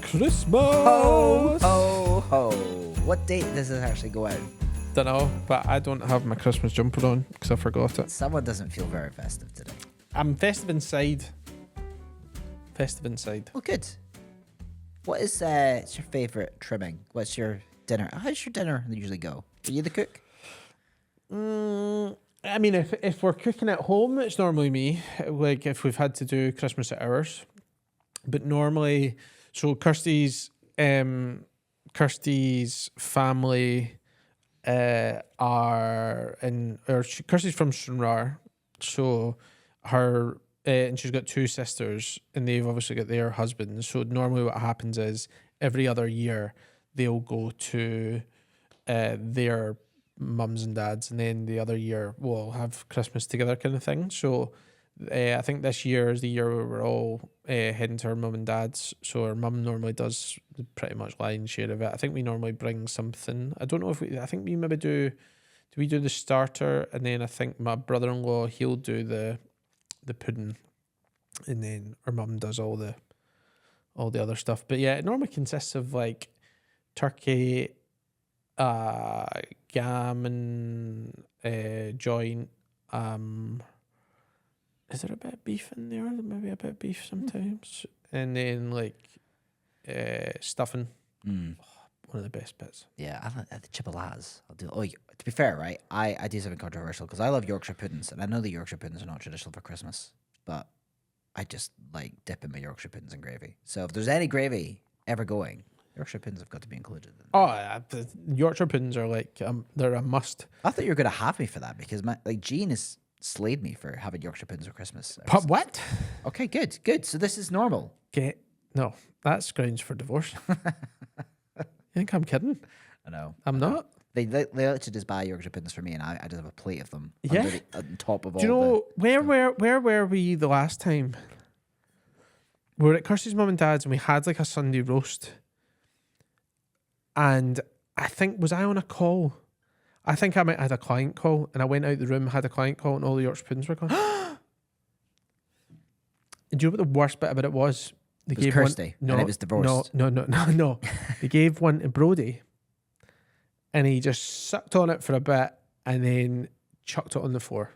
Christmas! Ho, ho, ho. What date does this actually go out? Don't know, but I don't have my Christmas jumper on because I forgot it. Someone doesn't feel very festive today. I'm festive inside. Well, good. What is your favourite trimming? What's your dinner? How's your dinner usually go? Are you the cook? I mean, if we're cooking at home, it's normally me. Like if we've had to do Christmas at ours, but normally, so Kirsty's family are in, or Kirsty's from Stranraer, so her. And she's got two sisters, and they've obviously got their husbands. So normally what happens is every other year they'll go to their mums and dads, and then the other year we'll have Christmas together kind of thing. So I think this year is the year where we're all heading to our mum and dad's. So our mum normally does pretty much lion's share of it. I think we normally bring something. I don't know if I think we maybe do we do the starter, and then I think my brother-in-law, he'll do the pudding, and then our mum does all the other stuff. But yeah, it normally consists of like turkey, gammon, joint. Is there a bit of beef in there? Maybe a bit of beef sometimes, and then like stuffing. One of the best bits. Yeah, I like the chipolatas. I'll do. Oh, to be fair, right? I do something controversial because I love Yorkshire puddings, and I know the Yorkshire puddings are not traditional for Christmas, but I just like dipping my Yorkshire puddings in gravy. So if there's any gravy ever going, Yorkshire puddings have got to be included. Oh, yeah, the Yorkshire puddings are like they're a must. I thought you were going to have me for that because Jean has slayed me for having Yorkshire puddings for Christmas. What? Okay, good. So this is normal. No, that's grounds for divorce. You think I'm kidding? I know. I'm not. They literally just buy Yorkshire puddings for me, and I just have a plate of them. Yeah. On top of all. Do you know where were we the last time? We were at Kirsty's mum and dad's, and we had like a Sunday roast. And I think, was I on a call? I think I might have had a client call, and I went out the room, had a client call, and all the Yorkshire puddings were gone. Do you know what the worst bit about it was? They gave Kirsty, and it was divorced. No. They gave one to Brody, and he just sucked on it for a bit and then chucked it on the floor.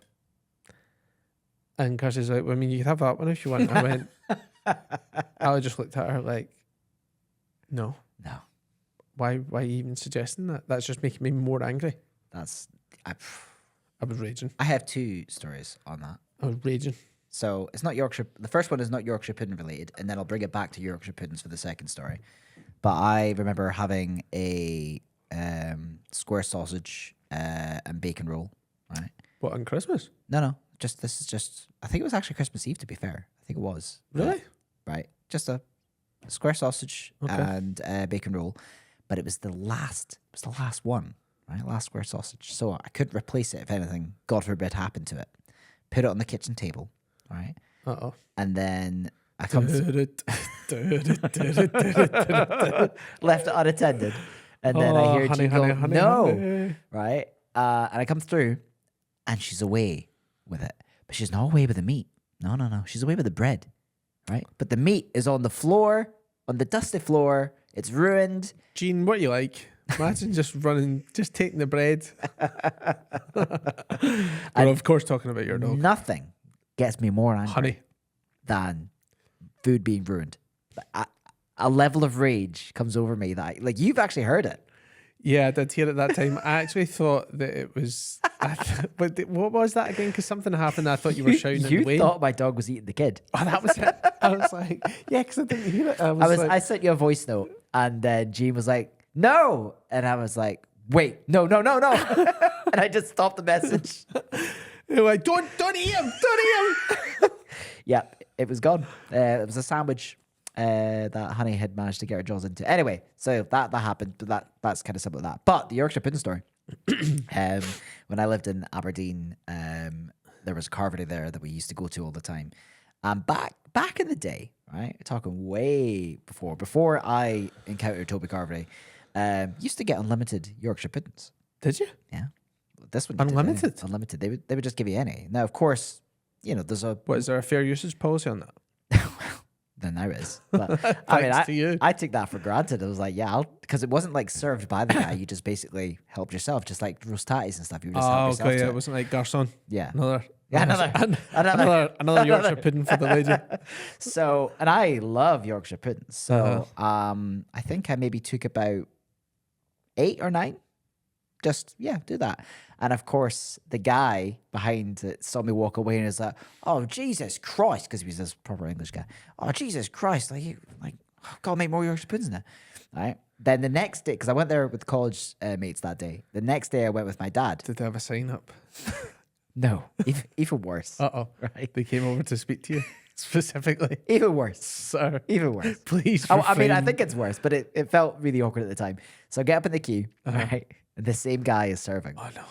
And Kirsty's like, well, I mean, you can have that one if you want. I went, I just looked at her like, no. Why are you even suggesting that? That's just making me more angry. I was raging. I have two stories on that. I was raging. So it's not Yorkshire. The first one is not Yorkshire pudding related, and then I'll bring it back to Yorkshire puddings for the second story. But I remember having a square sausage and bacon roll. Right? What, on Christmas? No. This is just. I think it was actually Christmas Eve. To be fair, I think it was. Really? Right. Just a square sausage and bacon roll, but it was the last. It was the last one. Right, last square sausage. So I couldn't replace it if anything, God forbid, happened to it. Put it on the kitchen table. Right. And then I come left it unattended, and then I hear Jean go, "No," right? And I come through, and she's away with it, but she's not away with the meat. No. She's away with the bread, right? But the meat is on the floor, on the dusty floor. It's ruined. Jean, what you like? Imagine just taking the bread. We're of course talking about your dog. Nothing gets me more angry, than food being ruined. A level of rage comes over me that you've actually heard it. Yeah, I did hear it that time. I actually thought that it was. But what was that again? Because something happened. I thought you were shouting. You thought my dog was eating the kid. Oh, that was it. I was like, yeah, because I didn't hear it. I sent you a voice note, and then Jean was like, "No," and I was like, "Wait, no," and I just stopped the message. You're like, don't eat him. Yeah, it was gone. It was a sandwich that Honey had managed to get her jaws into. Anyway, so that happened. But that's kind of simple like that. But the Yorkshire pudding story. When I lived in Aberdeen, there was a carvery there that we used to go to all the time. And back in the day, right, talking way before I encountered Toby Carvery, used to get unlimited Yorkshire puddings. Did you? Yeah. This one unlimited. Unlimited. They would just give you any. Now, of course, there's a. What, is there a fair usage policy on that? than there is. But I mean, Thanks to you. I took that for granted. I was like, yeah, because it wasn't like served by the guy. You just basically helped yourself, just like roast tatties and stuff. You just help yourself. Okay, To it it. wasn't like garçon. Yeah. Another another Yorkshire pudding for the lady. So, and I love Yorkshire puddings. So, I think I maybe took about 8 or 9. Just, do that. And of course, the guy behind it saw me walk away and is like, "Oh, Jesus Christ," because he was this proper English guy. "Oh, Jesus Christ, gotta make more Yorkshire puddings now." All right. Then the next day, because I went there with college mates that day. The next day I went with my dad. Did they have a sign up? No, even worse. Right. They came over to speak to you specifically. Even worse. Sir, Even worse. please. I mean, I think it's worse, but it felt really awkward at the time. So I get up in the queue, right? And the same guy is serving. Oh no.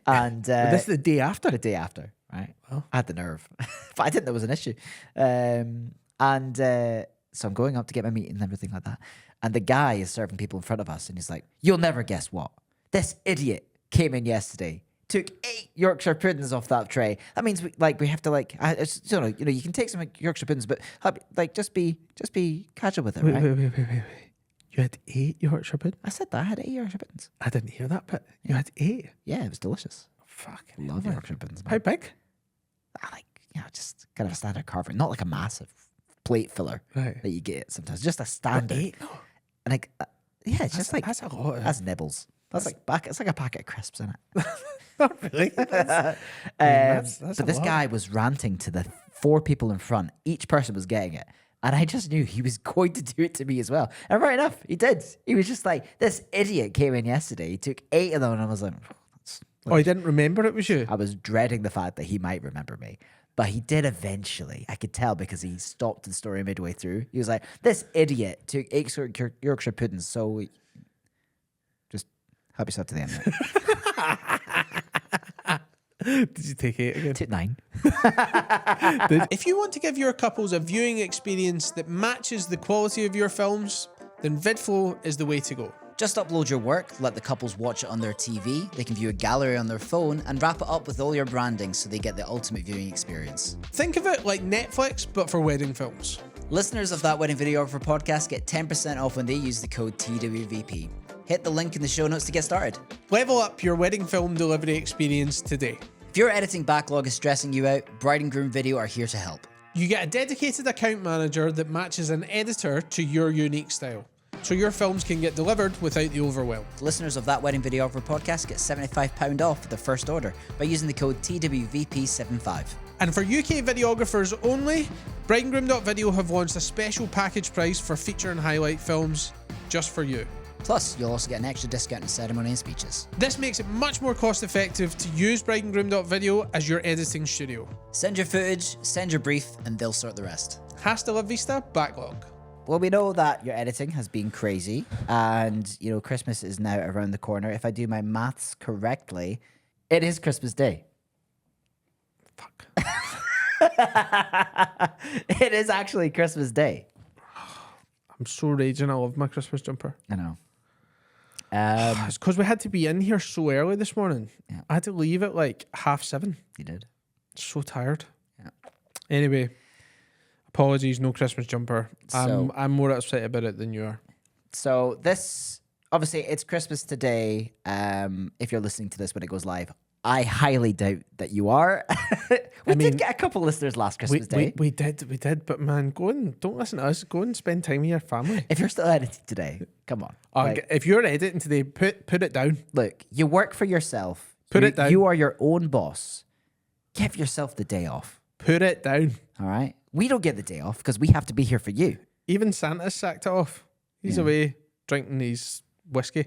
And This is the day after. the day after, right? Wow. I had the nerve, but I didn't know it was an issue. So I'm going up to get my meat and everything like that. And the guy is serving people in front of us, and he's like, "You'll never guess what. This idiot came in yesterday, took 8 Yorkshire puddings off that tray. That means we have to you can take some Yorkshire puddings, but just be casual with it, right?" Wait. You had 8 Yorkshire puddings? I said that I had 8 Yorkshire puddings. I didn't hear that bit. You had 8? Yeah, it was delicious. Fucking Love hell, Yorkshire puddings. How big? Just kind of a standard carving, not like a massive plate filler Right. that you get sometimes. Just a standard. 8? No. And it's just like That's a lot. that's nibbles. It's like a packet of crisps in it. Not really. That's But a this lot. guy was ranting to the 4 people in front. Each person was getting it. And I just knew he was going to do it to me as well. And right enough, he did. He was just like, "This idiot came in yesterday. He took 8 of them." And I was like, Oh, he didn't remember it was you? I was dreading the fact that he might remember me. But he did eventually. I could tell because he stopped the story midway through. He was like, "This idiot took 8 Yorkshire puddings. So just help yourself to the end." Did you take 8 again? Took 9. If you want to give your couples a viewing experience that matches the quality of your films, then VidFlow is the way to go. Just upload your work, let the couples watch it on their TV, they can view a gallery on their phone, and wrap it up with all your branding so they get the ultimate viewing experience. Think of it like Netflix, but for wedding films. Listeners of That Wedding Videographer Podcast get 10% off when they use the code TWVP. Hit the link in the show notes to get started. Level up your wedding film delivery experience today. If your editing backlog is stressing you out, Bride and Groom Video are here to help. You get a dedicated account manager that matches an editor to your unique style, so your films can get delivered without the overwhelm. Listeners of That Wedding Videographer Podcast get £75 off for their first order by using the code TWVP75. And for UK videographers only, brideandgroom.video have launched a special package price for feature and highlight films just for you. Plus, you'll also get an extra discount in ceremony and speeches. This makes it much more cost effective to use brideandgroom.video as your editing studio. Send your footage, send your brief, and they'll sort the rest. Hasta la vista, backlog. Well, we know that your editing has been crazy, and Christmas is now around the corner. If I do my maths correctly, it is Christmas Day. Fuck. It is actually Christmas Day. I'm so raging. I love my Christmas jumper. I know. It's because we had to be in here so early this morning. Yeah. I had to leave at like 7:30. You did. So tired. Yeah. Anyway, apologies, no Christmas jumper. So- I'm more upset about it than you are. So this, obviously, it's Christmas today. If you're listening to this when it goes live, I highly doubt that you are. We did get a couple listeners last Christmas Day. We did, but man, don't listen to us. Go and spend time with your family. If you're still editing today, come on. If you're editing today, put it down. Look, you work for yourself. Put it down. You are your own boss. Give yourself the day off. Put it down. All right? We don't get the day off because we have to be here for you. Even Santa's sacked it off. He's away drinking his whiskey.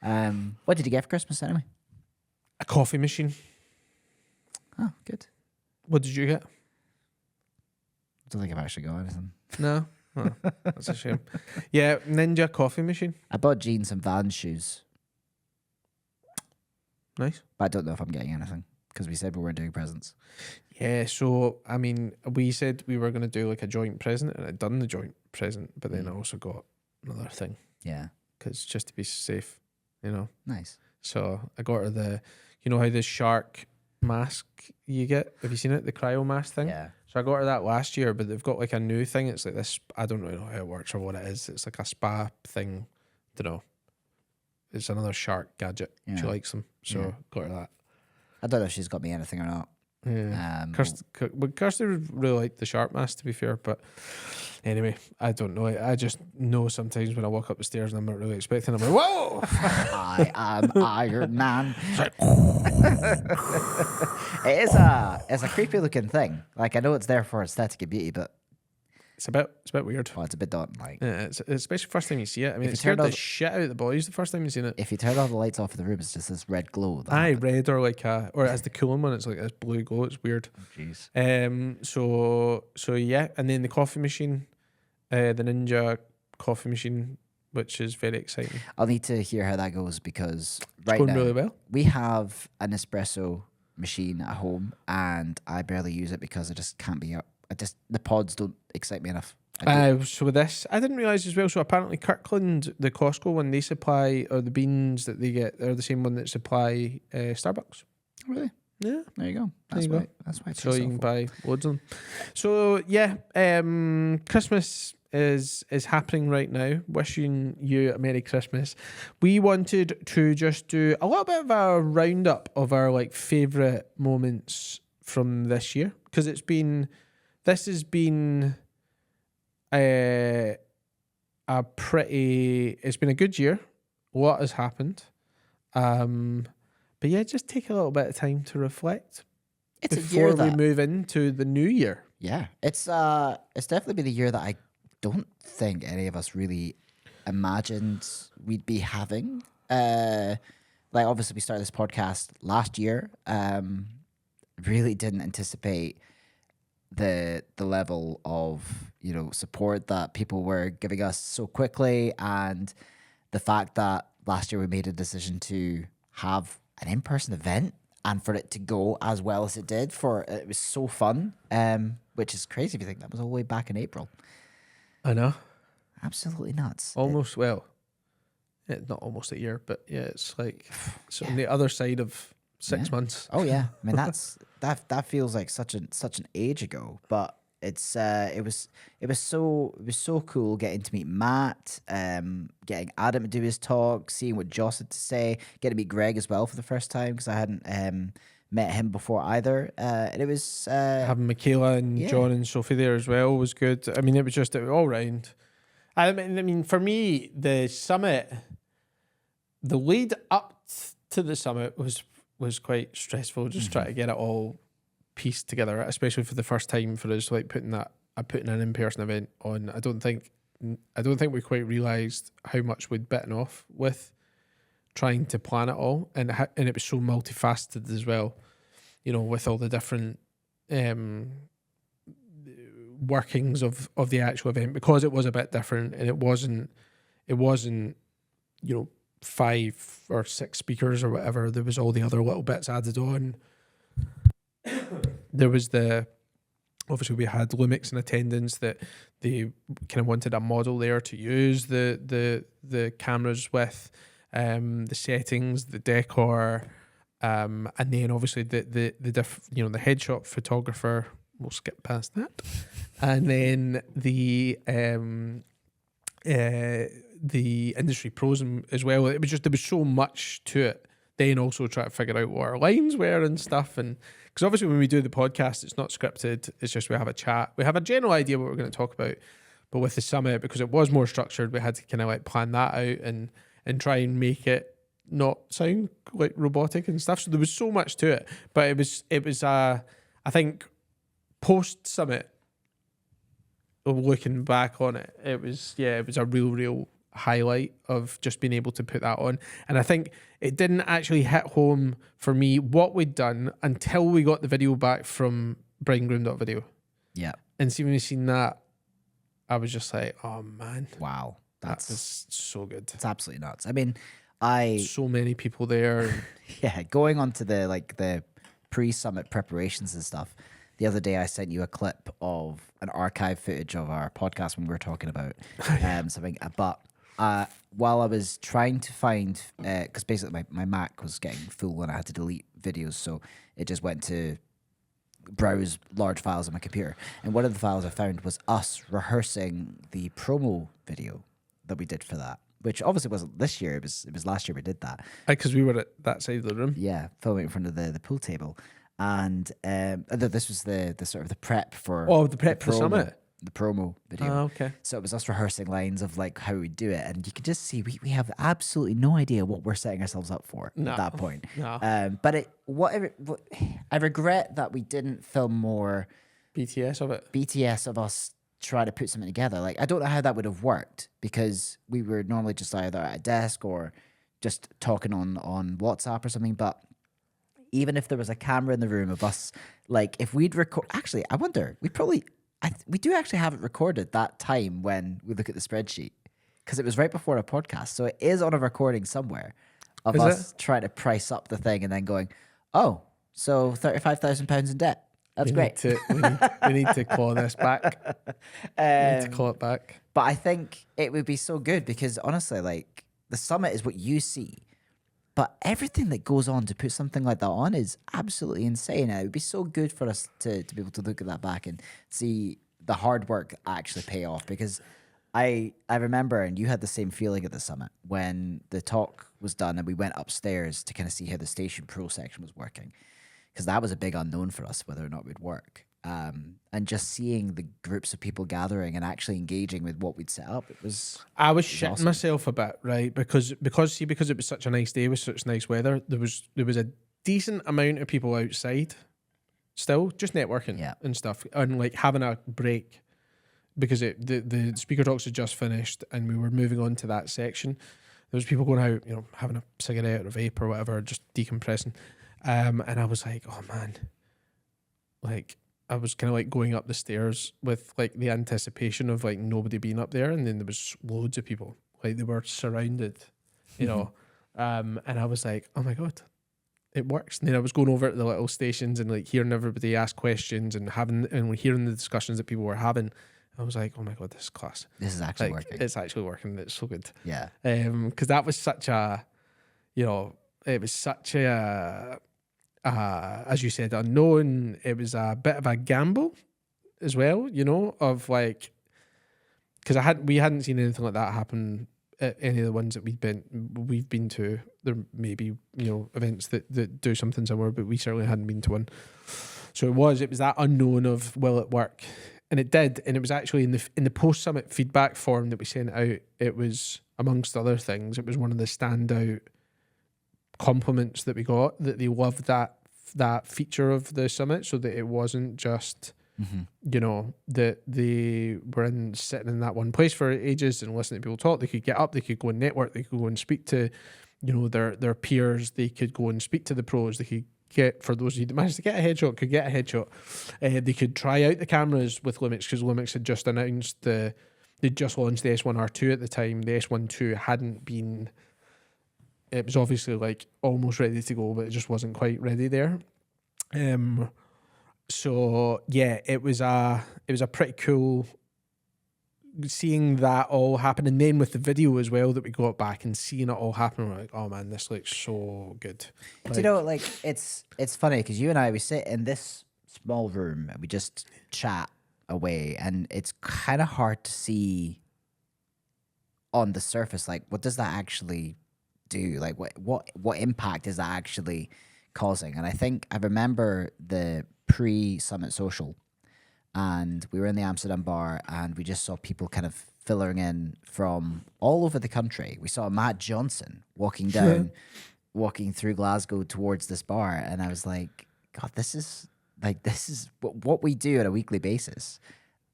What did you get for Christmas anyway? A coffee machine. Oh, good. What did you get? I don't think I've actually got anything. No. Oh, that's a shame. Yeah, Ninja coffee machine. I bought Jean some Vans shoes, Nice. but I don't know if I'm getting anything because we said we weren't doing presents. Yeah, so I mean, we said we were going to do like a joint present, and I'd done the joint present, but then I also got another thing Yeah. because just to be safe, you know. Nice. So I got her how the shark mask you get? Have you seen it? The cryo mask thing. Yeah. So I got her that last year, but they've got like a new thing. It's like this. I don't really know how it works or what it is. It's like a spa thing. Don't know. It's another shark gadget. She Yeah. likes them, so got her that. I don't know if she's got me anything or not. Yeah. Kirsty really liked the shark mask, to be fair, but anyway, I don't know. I just know sometimes when I walk up the stairs and I'm not really expecting, I'm like, whoa! I am Iron Man. It's a creepy looking thing. Like, I know it's there for aesthetic and beauty, but It's a bit weird. it's a bit daunting. Like, Yeah, it's especially first time you see it. I mean, If it you scared turned the on- shit out of the boys the first time you seen it. if you turn all the lights off in the room, it's just this red glow. that Aye, happens. red or like or as the cooling one, it's like this blue glow. It's weird. Jeez. So yeah, and then the coffee machine, the Ninja coffee machine, which is very exciting. I'll need to hear how that goes because It's right going now really well. we have an espresso machine at home, and I barely use it because I just can't be up. The pods don't excite me enough. So with this, I didn't realise as well. So apparently Kirkland, the Costco one they supply, or the beans that they get, they're the same one that supply Starbucks. Really? Yeah. There you go. There you go. That's why it's So so you can buy loads of them. So yeah, Christmas is happening right now. Wishing you a Merry Christmas. We wanted to just do a little bit of a roundup of our like favourite moments from this year, because this has been it's been a good year. A lot has happened. But yeah, just take a little bit of time to reflect It's a year before we that move into the new year. yeah, it's definitely been a year that I don't think any of us really imagined we'd be having. Like obviously we started this podcast last year. Really didn't anticipate the level of support that people were giving us so quickly, and the fact that last year we made a decision to have an in-person event and for it to go as well as it did. It was so fun, which is crazy if you think that was all the way back in April. I know. Absolutely nuts. Almost, well, yeah, not almost a year, but yeah, it's like it's on the other side of 6 months. Oh yeah, I mean that feels like such an age ago, but it was so cool getting to meet Matt, getting Adam to do his talk, seeing what Joss had to say, getting to meet Greg as well for the first time because I hadn't met him before either, and it was Having Michaela and John and Sophie there as well was good. I mean, it was all round. I mean, for me, the summit, the lead up to the summit was quite stressful. Just trying to get it all pieced together, especially for the first time for us, like putting an in-person event on. I don't think we quite realised how much we'd bitten off with trying to plan it all, and it was so multifaceted as well. With all the different workings of the actual event, because it was a bit different, and it wasn't 5 or 6 speakers or whatever. There was all the other little bits added on. There was obviously we had Lumix in attendance that they kind of wanted a model there to use the cameras with, the settings, the decor, and then obviously the headshot photographer. We'll skip past that, and then the industry pros as well. It was there was so much to it. Then also try to figure out what our lines were and stuff, and because obviously when we do the podcast, it's not scripted. It's just we have a chat. We have a general idea what we're going to talk about, but with the summit, because it was more structured, we had to kind of like plan that out and try and make it not sound like robotic and stuff. So there was so much to it, but it was I think post summit, looking back on it, it was a real highlight of just being able to put that on. And I think it didn't actually hit home for me what we'd done until we got the video back from brideandgroom.video. Yeah. And see, when we seen that, I was just like, oh man, Wow. that was so good. It's absolutely nuts. I mean, So many people there. yeah, going on to the pre-summit preparations and stuff. The other day I sent you a clip of an archive footage of our podcast when we were talking about something. But while I was trying to find, because basically my Mac was getting full and I had to delete videos, so it just went to browse large files on my computer. And one of the files I found was us rehearsing the promo video that we did for that, which obviously wasn't this year. It was last year we did that. Because we were at that side of the room. Yeah, filming in front of the pool table. And this was the sort of the prep for the prep for the summit. The promo video. Oh, okay. So it was us rehearsing lines of like how we do it, and you could just see we have absolutely no idea what we're setting ourselves up for at that point. No. But I regret that we didn't film more BTS of it. BTS of us trying to put something together. Like, I don't know how that would have worked, because we were normally just either at a desk or just talking on WhatsApp or something. But even if there was a camera in the room of us, like if we'd record, actually, I wonder, we do actually have it recorded that time when we look at the spreadsheet, because it was right before a podcast. So it is on a recording somewhere of us trying to price up the thing and then going, oh, so £35,000 in debt. That's great. We need to call this back. We need to call it back. But I think it would be so good, because honestly, like, the summit is what you see, but everything that goes on to put something like that on is absolutely insane. And it would be so good for us to be able to look at that back and see the hard work actually pay off. Because I remember, and you had the same feeling at the summit when the talk was done and we went upstairs to kind of see how the Station Pro section was working, because that was a big unknown for us, whether or not it would work. And just seeing the groups of people gathering and actually engaging with what we'd set up, I was shitting awesome. Myself a bit, right? Because it was such a nice day with such nice weather. There was a decent amount of people outside, still just networking and stuff, and like having a break, because the speaker talks had just finished and we were moving on to that section. There was people going out, having a cigarette or a vape or whatever, just decompressing. And I was like, oh man, like, I was kind of like going up the stairs with like the anticipation of like nobody being up there, and then there was loads of people, like they were surrounded, and I was like, oh my god, it works. And then I was going over to the little stations and like hearing everybody ask questions and hearing the discussions that people were having. I was like, oh my god, this is class. This is actually working. It's actually working. It's so good. Yeah. Because that was such a, it was such a. As you said, unknown. It was a bit of a gamble as well, of like, because we hadn't seen anything like that happen at any of the ones that we've been to. There may be events that do something similar, but we certainly hadn't been to one. So it was that unknown of, will it work? And it did. And it was actually in the post summit feedback form that we sent out. It was, amongst other things, it was one of the standout compliments that we got, that they loved that feature of the summit, so that it wasn't just that they were sitting in that one place for ages and listening to people talk. They could get up, they could go and network, they could go and speak to their peers, they could go and speak to the pros, they could get, for those of you that managed to get a headshot, could get a headshot. They could try out the cameras with Lumix, because Lumix had just announced they'd just launched the S1R2 at the time. The S1 hadn't been, it was obviously like almost ready to go, but it just wasn't quite ready there. So yeah, it was a pretty cool seeing that all happen, and then with the video as well that we got back and seeing it all happen, we're like, oh man, this looks so good. Do you know, like, it's funny because you and I, we sit in this small room and we just chat away, and it's kind of hard to see on the surface, like, what does that actually do? Like, what impact is that actually causing? And I think I remember the pre-summit social, and we were in the Amsterdam bar, and we just saw people kind of filtering in from all over the country. We saw Matt Johnson walking through Glasgow towards this bar, and I was like, God, this is what we do on a weekly basis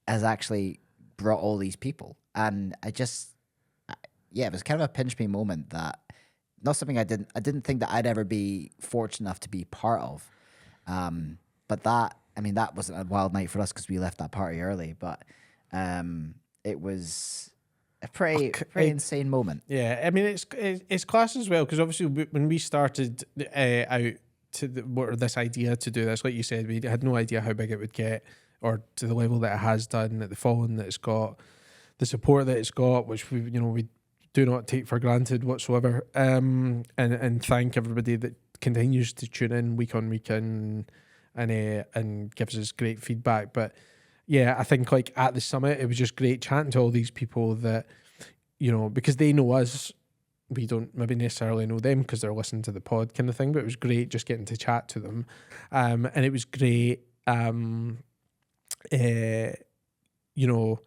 has actually brought all these people. And it was kind of a pinch me moment, that not something I didn't think that I'd ever be fortunate enough to be part of. But that wasn't a wild night for us because we left that party early, but it was a pretty insane moment. Yeah, I mean, it's class as well, because obviously when we started out to this idea to do this, like you said, we had no idea how big it would get, or to the level that it has done, at the following that it's got, the support that it's got, which we do not take for granted whatsoever. And thank everybody that continues to tune in week on week in, and gives us great feedback. But yeah, I think like at the summit, it was just great chatting to all these people that, you know, because they know us, we don't maybe necessarily know them because they're listening to the pod kind of thing, but it was great just getting to chat to them. And it was great, you know,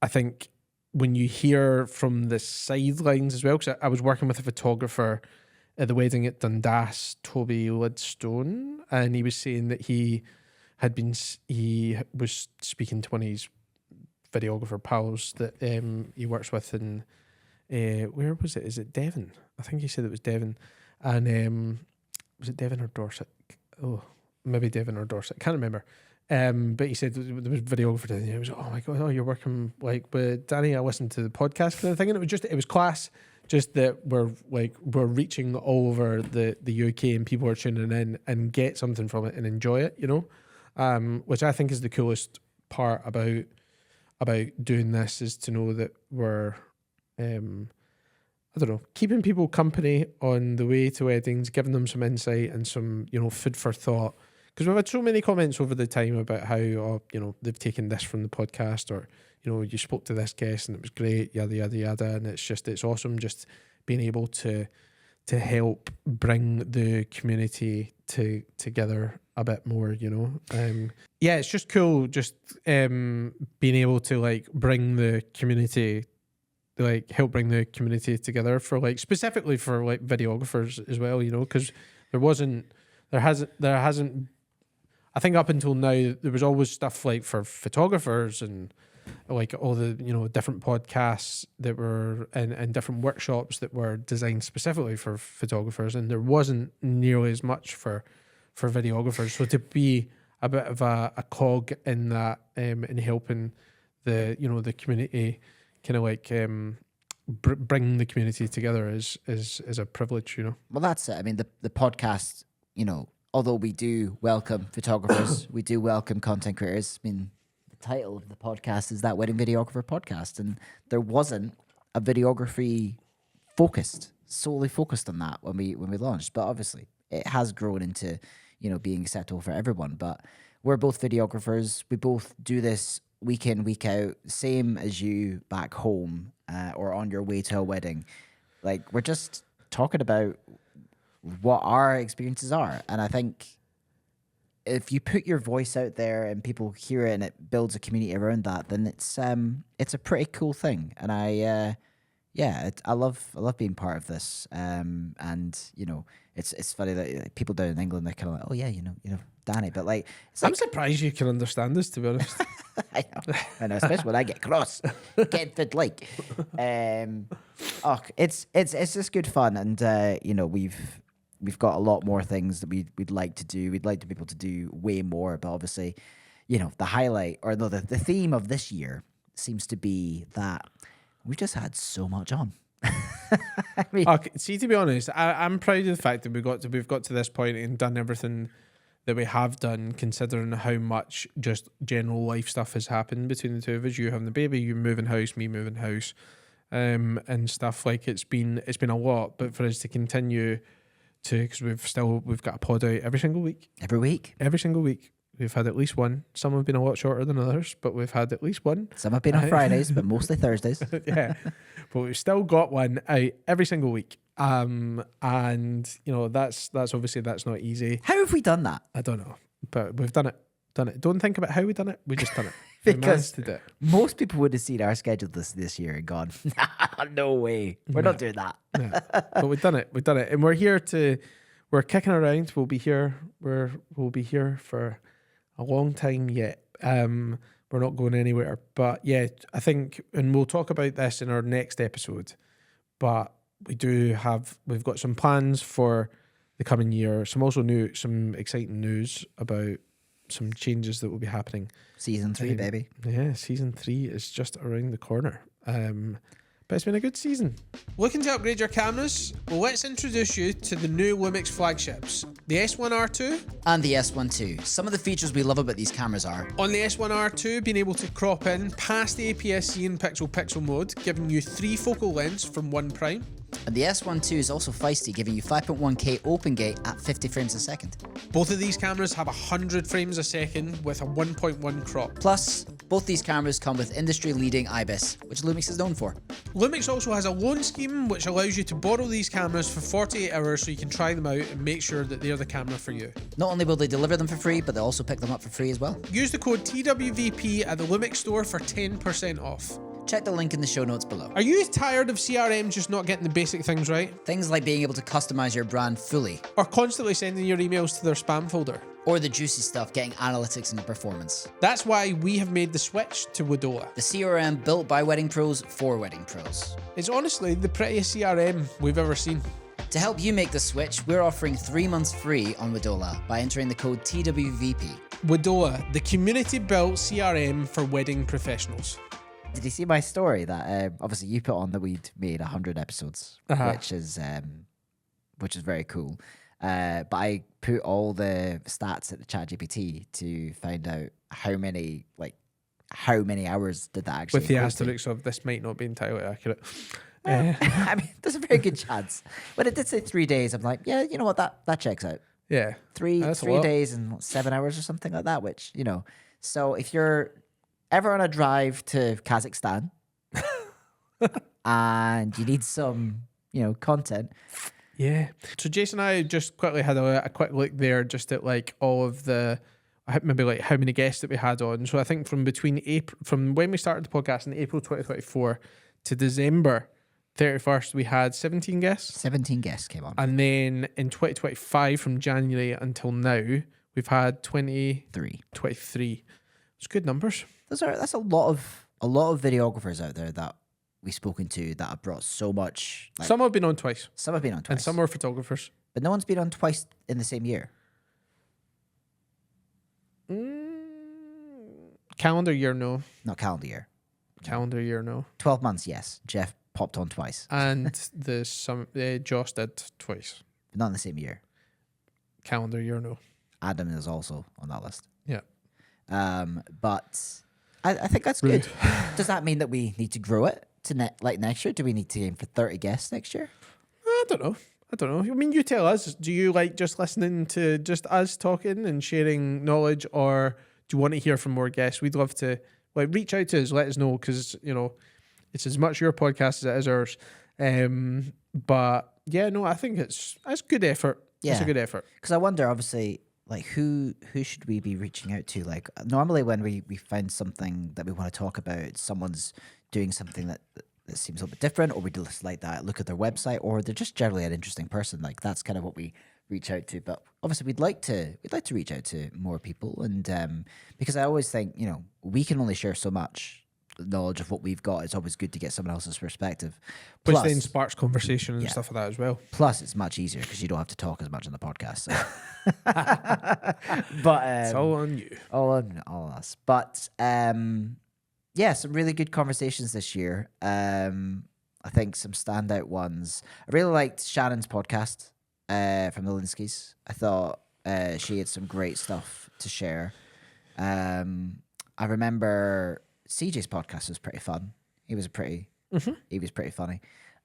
I think when you hear from the sidelines as well, because I was working with a photographer at the wedding at Dundas, Toby Lidstone, and he was saying that he was speaking to one of his videographer pals that he works with in, where was it? Is it Devon? I think he said it was Devon. And was it Devon or Dorset? Oh, maybe Devon or Dorset. Can't remember. But he said there was a videographer and he was, oh my God, oh, you're working like with Danny. I listened to the podcast kind of thing. And it was class. Just that we're reaching all over the UK and people are tuning in and get something from it and enjoy it, you know, which I think is the coolest part about doing this, is to know that we're, I don't know, keeping people company on the way to weddings, giving them some insight and some, you know, food for thought. Because we've had so many comments over the time about how, you know, they've taken this from the podcast, or, you know, you spoke to this guest and it was great, yada, yada, yada. And it's awesome just being able to help bring the community together a bit more, you know. Yeah, it's just cool just being able to like bring the community, like help bring the community together for like, specifically for like videographers as well, you know, because there hasn't, I think up until now, there was always stuff like for photographers and like all the, you know, different podcasts that were and different workshops that were designed specifically for photographers, and there wasn't nearly as much for videographers. So to be a bit of a cog in that, in helping the, you know, the community kind of like bring the community together is a privilege, you know. Well, that's it. I mean, the podcast, you know, although we do welcome photographers, we do welcome content creators. I mean, the title of the podcast is That Wedding Videographer Podcast, and there wasn't a videography solely focused on that when we launched. But obviously, it has grown into, you know, being acceptable for everyone. But we're both videographers. We both do this week in, week out, same as you back home or on your way to a wedding. Like, we're just talking about what our experiences are. And I think if you put your voice out there and people hear it and it builds a community around that, then it's a pretty cool thing. And I love being part of this. And you know, it's funny that like, people down in England, they're kind of like, oh yeah, you know, Danny. But like, I'm surprised you can understand this, to be honest. I know, especially when I get cross, get fit like. It's just good fun, and you know, we've got a lot more things that we'd like to do. We'd like to be able to do way more, but obviously, you know, the highlight or the theme of this year seems to be that we've just had so much on. I mean, see, to be honest, I'm proud of the fact that we've got to this point and done everything that we have done, considering how much just general life stuff has happened between the two of us. You having the baby, you moving house, me moving house, and stuff. Like it's been a lot, but for us to continue to, because we've got a pod out every single week. Every single week. We've had at least one. Some have been a lot shorter than others, but we've had at least one. Some have been on Fridays, but mostly Thursdays. Yeah. But we've still got one out every single week. And you know, that's obviously that's not easy. How have we done that? I don't know. But we've done it. Don't think about how we done it. We just done it. Because we it. Most people would have seen our schedule this year and gone, no way. We're not doing that. Yeah. But we've done it. And we're kicking around. We'll be here for a long time yet. We're not going anywhere. But yeah, I think, and we'll talk about this in our next episode, but we've got some plans for the coming year. Some exciting news about some changes that will be happening. Season 3, baby. Yeah, season 3 is just around the corner. But it's been a good season. Looking to upgrade your cameras? Well, let's introduce you to the new Lumix flagships, the S1R2 and the S1 II. Some of the features we love about these cameras are: on the S1R2, being able to crop in past the APS-C in pixel mode, giving you 3 focal lengths from 1 prime. And the S1 II is also feisty, giving you 5.1K open gate at 50 frames a second. Both of these cameras have 100 frames a second with a 1.1 crop. Plus, both these cameras come with industry-leading IBIS, which Lumix is known for. Lumix also has a loan scheme which allows you to borrow these cameras for 48 hours so you can try them out and make sure that they're the camera for you. Not only will they deliver them for free, but they'll also pick them up for free as well. Use the code TWVP at the Lumix store for 10% off. Check the link in the show notes below. Are you tired of CRM just not getting the basic things right? Things like being able to customize your brand fully, Or constantly sending your emails to their spam folder? or the juicy stuff, getting analytics into performance. That's why we have made the switch to Wadola. The CRM built by wedding pros for wedding pros. It's honestly the prettiest CRM we've ever seen. To help you make the switch, we're offering 3 months free on Wadola by entering the code TWVP. Wadola, the community-built CRM for wedding professionals. Did you see my story that obviously you put on that we'd made 100 episodes, which is very cool. But I put all the stats at the ChatGPT to find out how many hours did that actually With the equate to. asterisk of this might not be entirely accurate. I mean, there's a very good chance. But it did say 3 days. I'm like, yeah, you know what, that checks out. Yeah. Three That's a lot. days and 7 hours or something like that, which, you know. So if you're ever on a drive to Kazakhstan and you need some, content. Yeah. So Jason and I just quickly had a quick look there just at like all of the, maybe like how many guests that we had on. So I think from when we started the podcast in April 2024 to December 31st, we had 17 guests. 17 guests came on. And then in 2025, from January until now, we've had 23. It's good numbers. That's a lot of videographers out there that we've spoken to that have brought so much. Some have been on twice. Some have been on twice. And some were photographers. But no one's been on twice in the same year. Calendar year, no. Not calendar year. Calendar year, no. 12 months, yes. Jeff popped on twice. And Josh did twice. But not in the same year. Calendar year, no. Adam is also on that list. Yeah. But I think that's good. Does that mean that we need to grow it to next year? Do we need to aim for 30 guests next year? I don't know. I mean, you tell us. Do you like just listening to just us talking and sharing knowledge, or do you want to hear from more guests? We'd love to reach out to us, let us know, because it's as much your podcast as it is ours. But yeah, no, I think it's good effort. Yeah. It's a good effort. Because I wonder, obviously, like who should we be reaching out to? Like normally when we find something that we want to talk about, someone's doing something that seems a little bit different, or we just like that, look at their website, or they're just generally an interesting person. Like that's kind of what we reach out to. But obviously we'd like to reach out to more people, and because I always think we can only share so much knowledge of what we've got. It's always good to get someone else's perspective, Which then sparks conversation and stuff like that as well. Plus it's much easier because you don't have to talk as much on the podcast, so. But it's all on you, all on us. But yeah, some really good conversations this year. I think some standout ones. I really liked Shannon's podcast from the Linskys. I thought she had some great stuff to share. I remember CJ's podcast was pretty fun. He was pretty funny.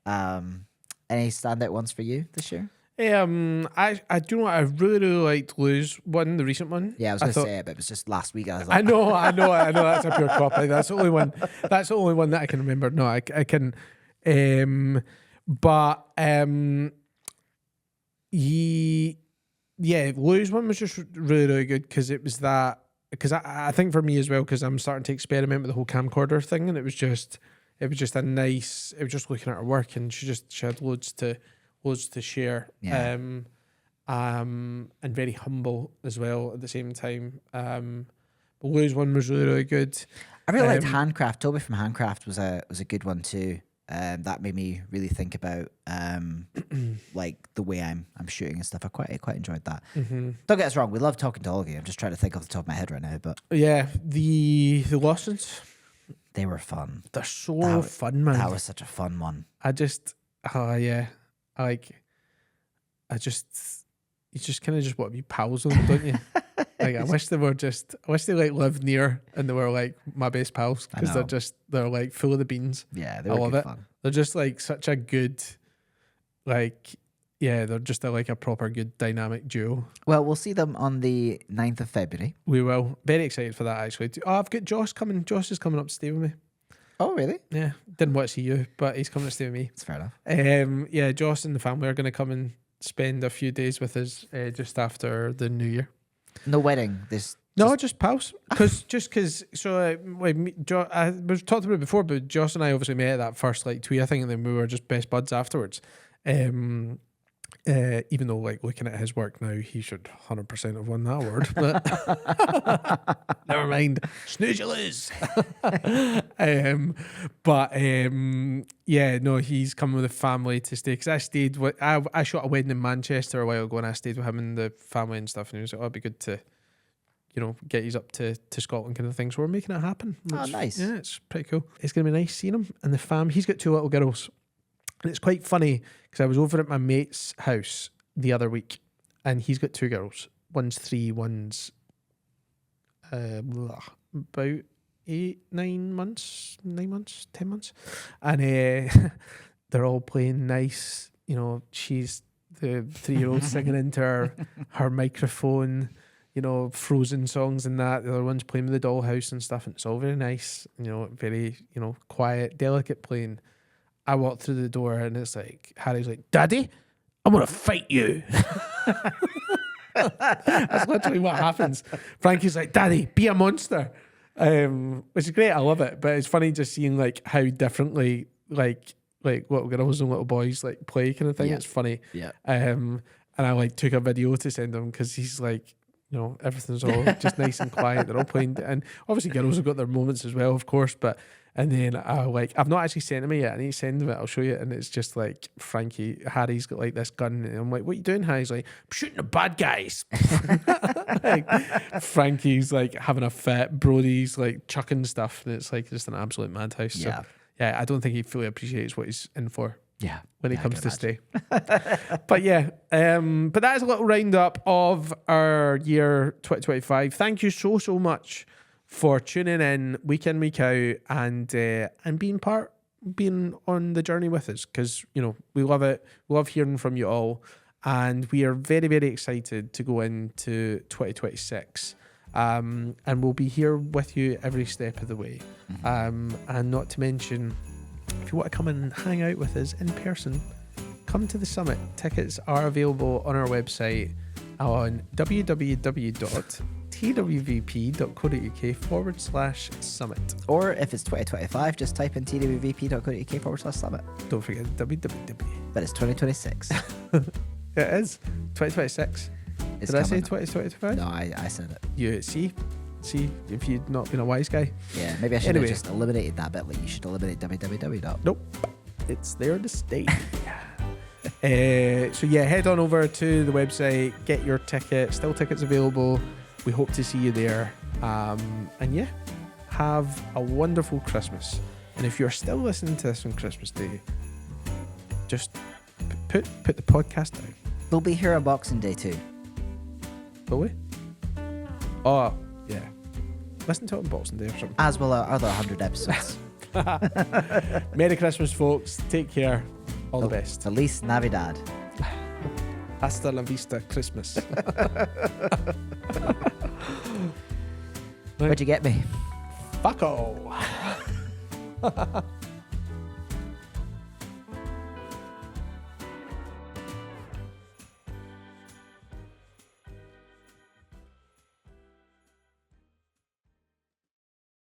Any standout ones for you this year? I do know what I really liked Lou's one, the recent one. Yeah, I was going to say it, but it was just last week. I was like, I know. That's a pure copy. That's the only one. That's the only one that I can remember. No, I can. Lou's one was just really, really good because it was that. Because I think for me as well, because I'm starting to experiment with the whole camcorder thing, and it was just a nice. It was just looking at her work, and she had loads to share. Yeah. And very humble as well at the same time. But Lou's one was really, really good. I really liked Handcraft. Toby from Handcraft was a good one too. That made me really think about like the way I'm shooting and stuff. I quite enjoyed that. Mm-hmm. Don't get us wrong, we love talking to all of you. I'm just trying to think off the top of my head right now, but yeah, the Lawsons, they were fun. They're so fun, man. That was such a fun one. You just kind of just want to be pals with them, don't you? I wish they lived near and they were like my best pals, because they're like full of the beans. Yeah, they I were love good it. fun. They're just like such a good, like, yeah, they're just like a proper good dynamic duo. Well, we'll see them on the 9th of February. We will. Very excited for that, actually. Oh, I've got Josh coming. Josh is coming up to stay with me. Oh, really? Yeah, didn't want to see you, but he's coming to stay with me. That's fair enough. Yeah, Josh and the family are going to come and spend a few days with us just after the New Year. No wedding. No, just pals. Because I was talked about it before, but Josh and I obviously met at that first like twee thing, and then we were just best buds afterwards. Even though, like, looking at his work now, he should 100% have won that award. But never mind. Snooze you lose. Yeah, no, he's coming with the family to stay. Because I stayed with, I shot a wedding in Manchester a while ago, and I stayed with him and the family and stuff. And he was like, oh, it'd be good to, get you up to Scotland kind of thing. So we're making it happen. Oh, nice. Yeah, it's pretty cool. It's going to be nice seeing him and the fam. He's got 2 little girls. And it's quite funny because I was over at my mate's house the other week, and he's got 2 girls. One's 3, one's about 9 months, 10 months. And they're all playing nice. She's the 3-year-old singing into her microphone, Frozen songs and that. The other one's playing with the dollhouse and stuff. And it's all very nice, very, quiet, delicate playing. I walk through the door and it's like, Harry's like, Daddy, I'm going to fight you. That's literally what happens. Frankie's like, Daddy, be a monster. Which is great. I love it. But it's funny just seeing like how differently like little girls and little boys like play kind of thing. Yeah. It's funny. Yeah. And I like took a video to send him because he's like, everything's all just nice and quiet. They're all playing. And obviously girls have got their moments as well, of course. And then I've not actually sent him it yet. I need to send him it. I'll show you. And it's just like Harry's got like this gun. And I'm like, what are you doing, Harry? He's like, I'm shooting the bad guys. Frankie's like having a fit. Brody's like chucking stuff. And it's like just an absolute madhouse. Yeah. So yeah, I don't think he fully appreciates what he's in for. Yeah. When he comes to stay. But yeah, but that is a little roundup of our year 2025. Thank you so much for tuning in week in, week out, and being on the journey with us, because we love it. We love hearing from you all, and we are very, very excited to go into 2026. And we'll be here with you every step of the way. And not to mention, if you want to come and hang out with us in person, come to the summit. Tickets are available on our website on www.twvp.co.uk/summit. Or if it's 2025, just type in twvp.co.uk/summit. Don't forget www. But it's 2026. It is 2026. It's Did I say coming. 2025? No, I said it. You see if you'd not been a wise guy. Yeah, maybe I should Anyway. have just eliminated that bit. Like, you should eliminate www. Nope, it's there to stay. So yeah, head on over to the website, get your ticket. Still tickets available. We hope to see you there. And yeah, have a wonderful Christmas. And if you're still listening to this on Christmas Day, just put the podcast down. We'll be here on Boxing Day too. Will we? Oh yeah, listen to it on Boxing Day or something. As will our other 100 episodes. Merry Christmas, folks. Take care. All the best. Feliz Navidad. Hasta la vista, Christmas. Where'd you get me? Fuck all.